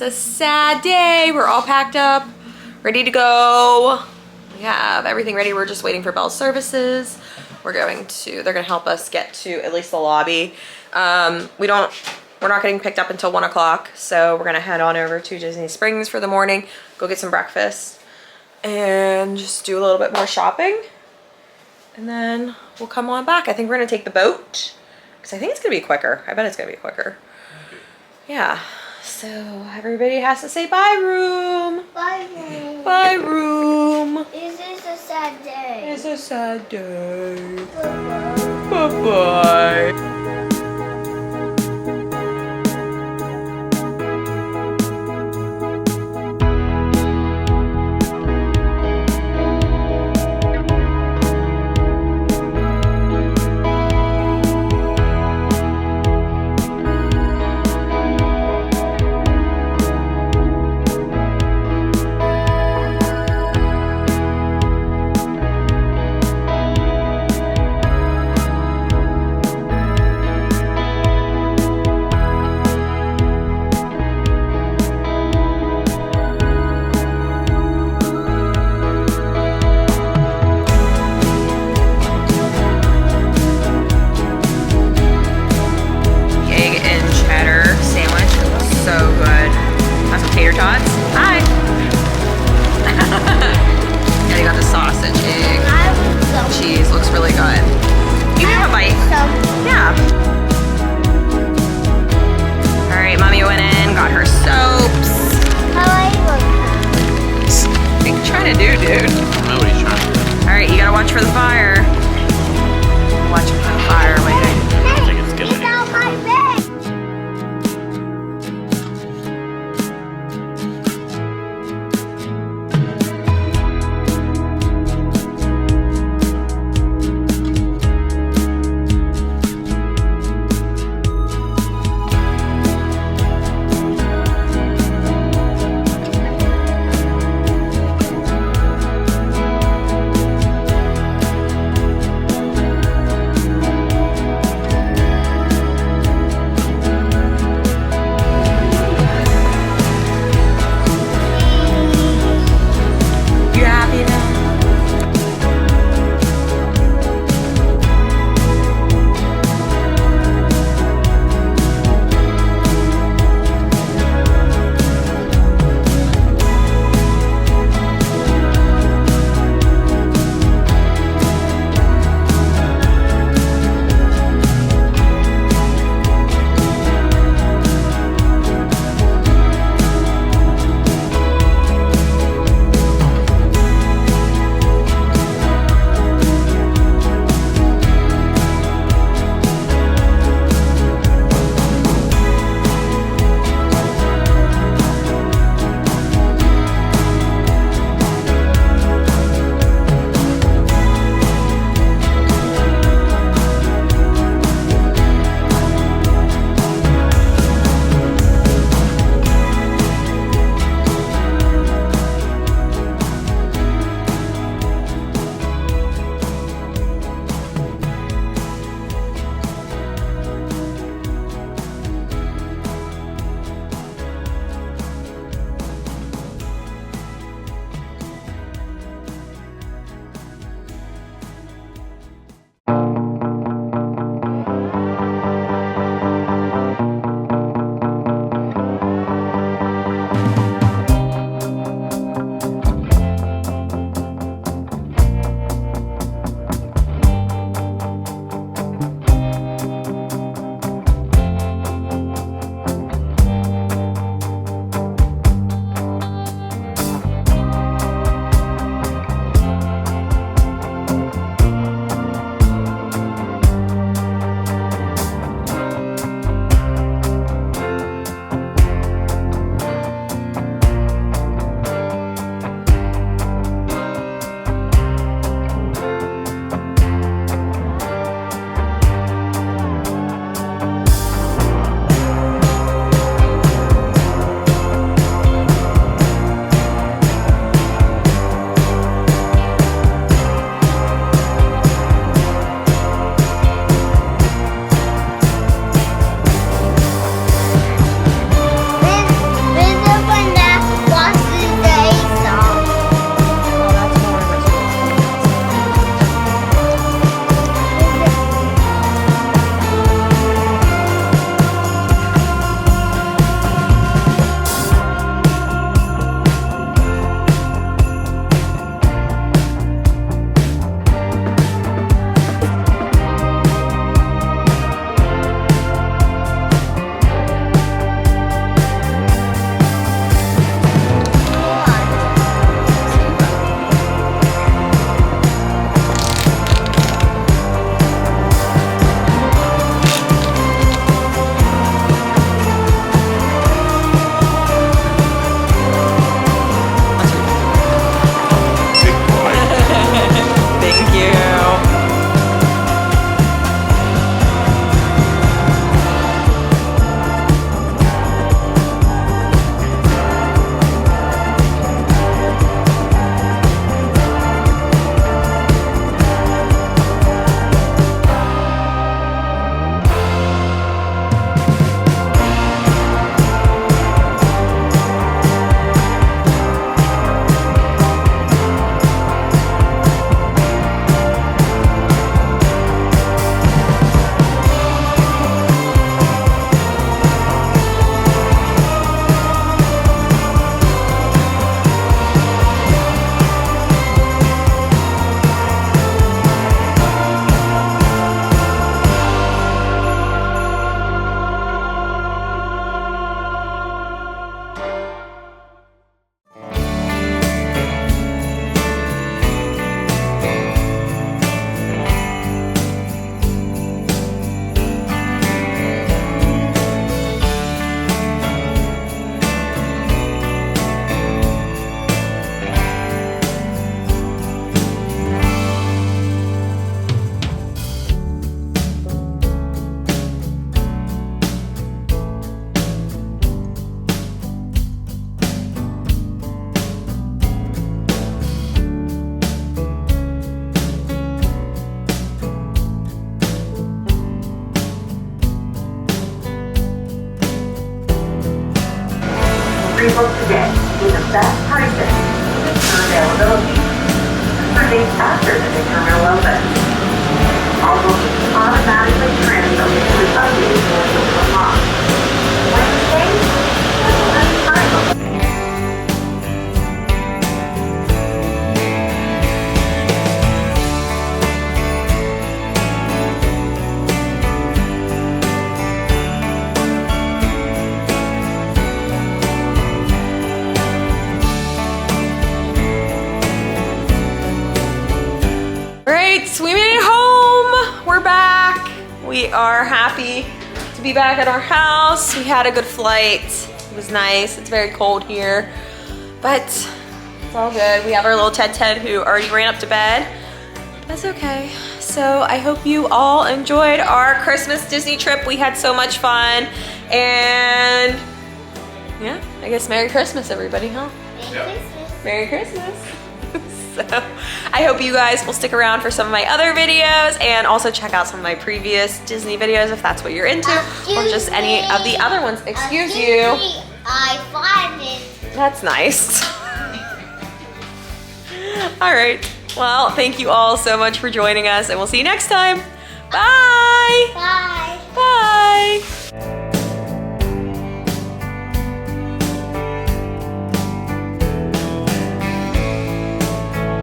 a sad day. We're all packed up, ready to go. We have everything ready. We're just waiting for Bell's services. They're gonna help us get to at least the lobby. We're not getting picked up until 1 o'clock. So we're gonna head on over to Disney Springs for the morning, go get some breakfast and just do a little bit more shopping. And then we'll come on back. I think we're gonna take the boat because I think it's gonna be quicker. I bet it's gonna be quicker. Yeah. So everybody has to say bye, room. Bye, room. Bye, room. This is a sad day. It's a sad day. Bye-bye. Bye-bye. pre-book today with the best pricing and ensure availability. For dates after the terminal opens. All bookings automatically transfer to an updated schedule log. Wednesday, schedule anytime. Great, so we made it home. We're back. We are happy to be back at our house. We had a good flight. It was nice. It's very cold here, but it's all good. We have our little Ted who already ran up to bed. That's okay. So I hope you all enjoyed our Christmas Disney trip. We had so much fun, and yeah, I guess Merry Christmas, everybody, huh? Merry Christmas. Merry Christmas. So I hope you guys will stick around for some of my other videos and also check out some of my previous Disney videos if that's what you're into, or just any of the other ones. Excuse you. I find it. That's nice. All right. Well, thank you all so much for joining us, and we'll see you next time. Bye. Bye. Bye.